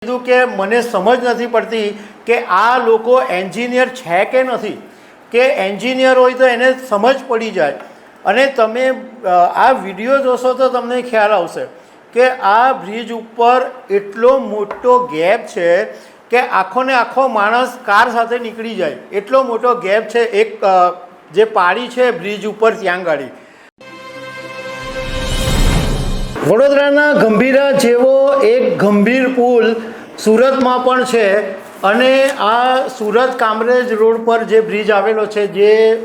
કીધું કે મને સમજ નથી પડતી કે આ લોકો એન્જિનિયર છે કે નથી, કે એન્જિનિયર હોય તો એને સમજ પડી જાય. અને તમે આ વિડીયો જોશો તો તમને ખ્યાલ આવશે કે આ બ્રિજ ઉપર એટલો મોટો ગેપ છે કે આખો ને આખો માણસ કાર સાથે નીકળી જાય એટલો મોટો ગેપ છે. એક જે પાળી છે બ્રિજ ઉપર ત્યાં ગાડી. વડોદરાના ગંભીરા જેવો એક ગંભીર પુલ સુરતમાં પણ છે. અને આ સુરત કામરેજ રોડ પર જે બ્રિજ આવેલો છે, જે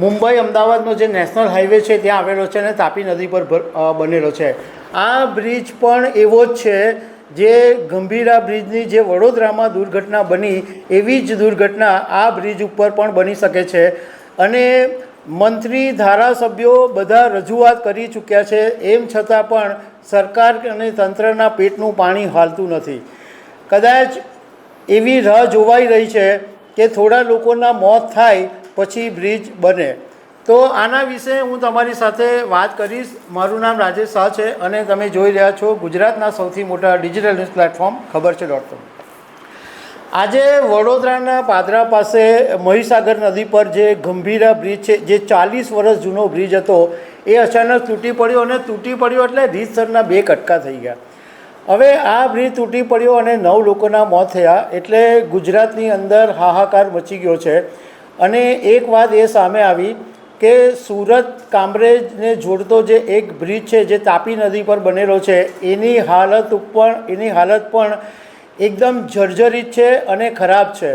મુંબઈ અમદાવાદનો જે નેશનલ હાઈવે છે ત્યાં આવેલો છે અને તાપી નદી પર બનેલો છે. આ બ્રિજ પણ એવો જ છે જે ગંભીરા બ્રિજની જે વડોદરામાં દુર્ઘટના બની એવી જ દુર્ઘટના આ બ્રિજ ઉપર પણ બની શકે છે. અને મંત્રી ધારાસભ્યો બધા રજૂઆત કરી ચૂક્યા છે, એમ છતાં પણ સરકાર અને તંત્રના પેટનું પાણી હાલતું નથી. કદાચ એવી રાહ જોવાઈ રહી છે કે થોડા લોકોના મોત થાય પછી બ્રિજ બને. તો આના વિશે હું તમારી સાથે વાત કરીશ. મારું નામ રાજેશ શાહ છે અને તમે જોઈ રહ્યા છો ગુજરાતના સૌથી મોટા ડિજિટલ ન્યૂઝ પ્લેટફોર્મ ખબર છે.com. આજે વડોદરાના પાદરા પાસે મહીસાગર નદી પર જે ગંભીરા બ્રિજ છે, જે 40 વર્ષ જૂનો બ્રિજ હતો, એ અચાનક તૂટી પડ્યો. અને તૂટી પડ્યો એટલે રીતસરના બે કટકા થઈ ગયા. હવે આ બ્રિજ તૂટી પડ્યો અને 9 લોકોના મોત થયા એટલે ગુજરાતની અંદર હાહાકાર મચી ગયો છે. અને એક વાત એ સામે આવી કે સુરત કામરેજને જોડતો જે એક બ્રિજ છે જે તાપી નદી પર બનેલો છે, એની હાલત પણ એકદમ જર્જરિત છે અને ખરાબ છે.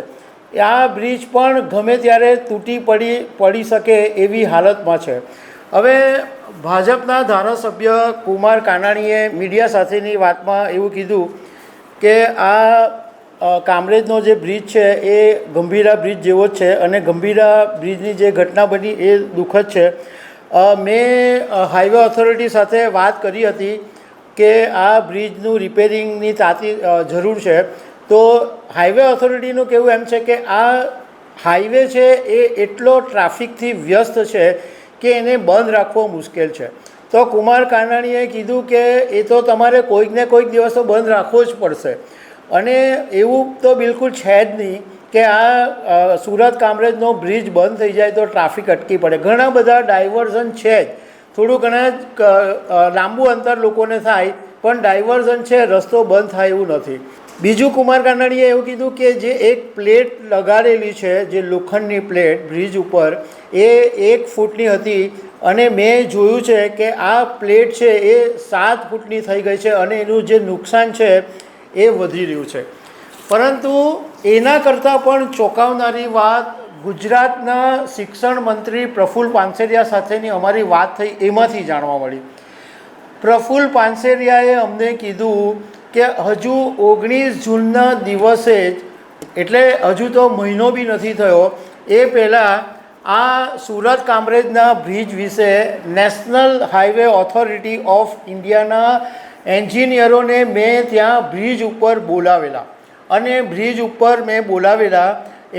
આ બ્રિજ પણ ગમે ત્યારે તૂટી પડી શકે એવી હાલતમાં છે. હવે ભાજપના ધારાસભ્ય કુમાર કાનાણીએ મીડિયા સાથેની વાતમાં એવું કીધું કે આ કામરેજનો જે બ્રિજ છે એ ગંભીરા બ્રિજ જેવો જ છે અને ગંભીરા બ્રિજની જે ઘટના બની એ દુઃખદ છે. મેં હાઈવે ઓથોરિટી સાથે વાત કરી હતી કે આ બ્રિજનું રિપેરિંગની જરૂર છે. તો હાઈવે ઓથોરિટીનું કહેવું એમ છે કે આ હાઈવે છે એ એટલો ટ્રાફિકથી વ્યસ્ત છે કે એને બંધ રાખવો મુશ્કેલ છે. તો કુમાર કાનાણીએ કીધું કે એ તો તમારે કોઈકને કોઈક દિવસ તો બંધ રાખવો જ પડશે. અને એવું તો બિલકુલ છે જ નહીં કે આ સુરત કામરેજનો બ્રિજ બંધ થઈ જાય તો ટ્રાફિક અટકી પડે. ઘણા બધા ડાયવર્ઝન છે જ, થોડું ઘણા લાંબુ અંતર લોકોને થાય પણ ડાયવર્ઝન છે, રસ્તો બંધ થાય એવું નથી. બીજું કુમાર કાનાણીએ એવું કીધું કે જે એક પ્લેટ લગાડેલી છે, જે લોખંડની પ્લેટ બ્રિજ ઉપર, એ 1 ફૂટની હતી અને મેં જોયું છે કે આ પ્લેટ છે એ 7 ફૂટની થઈ ગઈ છે અને એનું જે નુકસાન છે એ વધી રહ્યું છે. પરંતુ એના કરતાં પણ ચોંકાવનારી વાત ગુજરાતના શિક્ષણ મંત્રી પ્રફુલ્લ પાનસેરિયા સાથેની અમારી વાત થઈ એમાંથી જાણવા મળી. પ્રફુલ્લ પાનસેરિયાએ અમને કીધું કે હજુ 19 જૂનના દિવસે જ, એટલે હજુ તો મહિનો બી નથી થયો, એ પહેલાં આ સુરત કામરેજના બ્રિજ વિશે નેશનલ હાઈવે ઓથોરિટી ઓફ ઇન્ડિયાના એન્જિનિયરોને મેં ત્યાં બ્રિજ ઉપર બોલાવેલા. અને બ્રિજ ઉપર મેં બોલાવેલા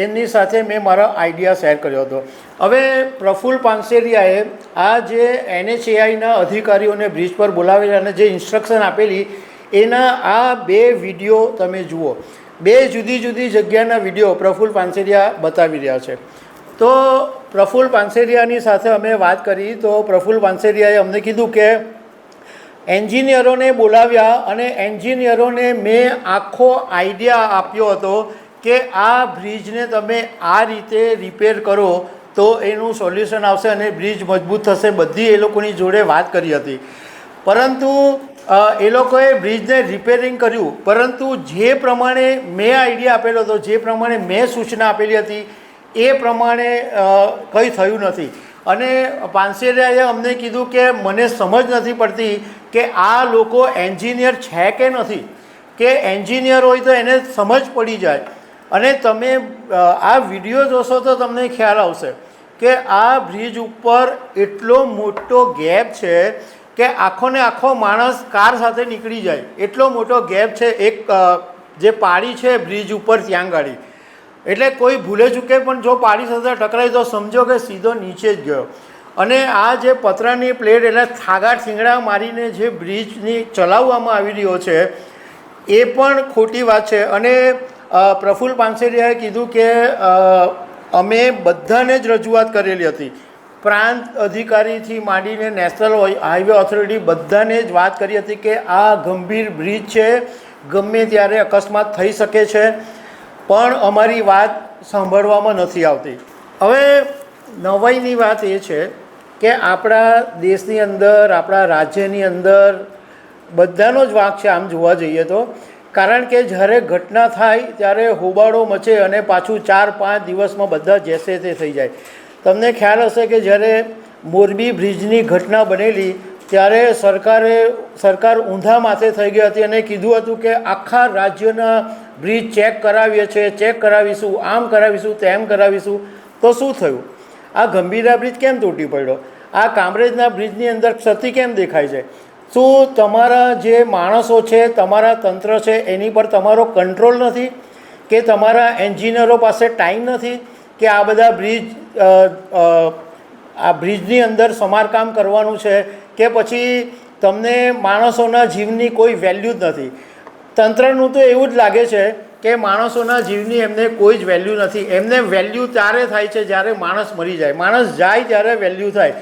એમની સાથે મેં મારો આઈડિયા શેર કર્યો હતો. હવે પ્રફુલ્લ પાનસેરિયાએ આ જે NHAIના અધિકારીઓને બ્રિજ પર બોલાવેલા અને જે ઇન્સ્ટ્રક્શન આપેલી એના આ 2 વિડીયો તમે જુઓ. 2 જુદી જુદી જગ્યાના વિડીયો પ્રફુલ્લ પાનસેરિયા બતાવી રહ્યા છે. તો પ્રફુલ્લ પાનસેરિયાની સાથે અમે વાત કરી તો પ્રફુલ્લ પાનસેરિયાએ અમને કીધું કે એન્જિનિયરોને બોલાવ્યા અને એન્જિનિયરોને મેં આખો આઈડિયા આપ્યો હતો કે આ બ્રિજને તમે આ રીતે રિપેર કરો તો એનું સોલ્યુશન આવશે અને બ્રિજ મજબૂત થશે. બધી એ લોકોની જોડે વાત કરી હતી. પરંતુ એ લોકોએ બ્રિજને રિપેરિંગ કર્યું, પરંતુ જે પ્રમાણે મેં આઈડિયા આપેલો હતો, જે પ્રમાણે મેં સૂચના આપેલી હતી એ પ્રમાણે કંઈ થયું નથી. અને પાનસેરિયાએ અમને કીધું કે મને સમજ નથી પડતી કે આ લોકો એન્જિનિયર છે કે નથી, કે એન્જિનિયર હોય તો એને સમજ પડી જાય. અને તમે આ વિડીયો જોશો તો તમને ખ્યાલ આવશે કે આ બ્રિજ ઉપર એટલો મોટો ગેપ છે કે આખો ને આખો માણસ કાર સાથે નીકળી જાય એટલો મોટો ગેપ છે. એક જે પાળી છે બ્રિજ ઉપર ત્યાં ગાડી, એટલે કોઈ ભૂલે ચૂકે પણ જો પાળી સાથે ટકરાય તો સમજો કે સીધો નીચે જ ગયો. અને આ જે પતરાની પ્લેટ એટલે થાગા થીંગડા મારીને જે બ્રિજની ચલાવવામાં આવી રહ્યો છે એ પણ ખોટી વાત છે. અને પ્રફુલ્લ પાનસેરિયાએ કીધું કે અમે બધાને જ રજૂઆત કરેલી હતી, પ્રાંત અધિકારીથી માંડીને નેશનલ હાઈવે ઓથોરિટી બધાને જ વાત કરી હતી કે આ ગંભીર બ્રિજ છે, ગમે ત્યારે અકસ્માત થઈ શકે છે, પણ અમારી વાત સાંભળવામાં નથી આવતી. હવે નવાઈની વાત એ છે કે આપણા દેશની અંદર, આપણા રાજ્યની અંદર બધાનો જ વાંક છે આમ જોવા જઈએ તો. કારણ કે જ્યારે ઘટના થાય ત્યારે હોબાળો મચે અને પાછું 4-5 દિવસમાં બધા જેસે તે થઈ જાય. તમને ખ્યાલ હશે કે જ્યારે મોરબી બ્રિજની ઘટના બનેલી ત્યારે સરકાર ઊંધા માથે થઈ ગઈ હતી અને કીધું હતું કે આખા રાજ્યના બ્રિજ ચેક કરાવીએ છીએ, ચેક કરાવીશું, આમ કરાવીશું, તેમ કરાવીશું. તો શું થયું? આ ગંભીરા બ્રિજ કેમ તૂટી પડ્યો? આ કામરેજના બ્રિજની અંદર ક્ષતિ કેમ દેખાય છે? શું તમારા જે માણસો છે, તમારા તંત્ર છે, એની પર તમારો કંટ્રોલ નથી? કે તમારા એન્જિનિયરો પાસે ટાઈમ નથી કે આ બધા બ્રિજની અંદર સમારકામ કરવાનું છે? કે પછી તમને માણસોના જીવની કોઈ વેલ્યુ જ નથી? તંત્રનું તો એવું જ લાગે છે કે માણસોના જીવની એમને કોઈ જ વેલ્યુ નથી. એમને વેલ્યુ ત્યારે થાય છે જ્યારે માણસ મરી જાય. માણસ જાય ત્યારે વેલ્યુ થાય.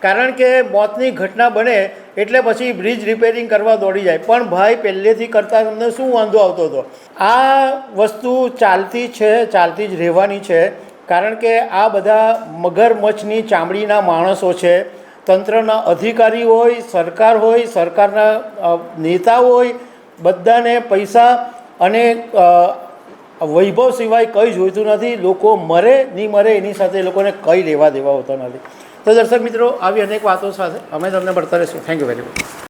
કારણ કે મોતની ઘટના બને એટલે પછી બ્રિજ રિપેરિંગ કરવા દોડી જાય. પણ ભાઈ પહેલેથી કરતાં તમને શું વાંધો આવતો હતો? આ વસ્તુ ચાલતી છે, ચાલતી જ રહેવાની છે. કારણ કે આ બધા મગરમચ્છની ચામડીના માણસો છે. તંત્રના અધિકારી હોય, સરકાર હોય, સરકારના નેતા હોય, બધાને પૈસા અને વૈભવ સિવાય કંઈ જોઈતું નથી. લોકો મરે નહીં મરે એની સાથે એ લોકોને કંઈ લેવા દેવા હોતા નથી. તો દર્શક મિત્રો, આવી અનેક વાતો સાથે અમે તમને મળતા રહીશું. Thank you very much.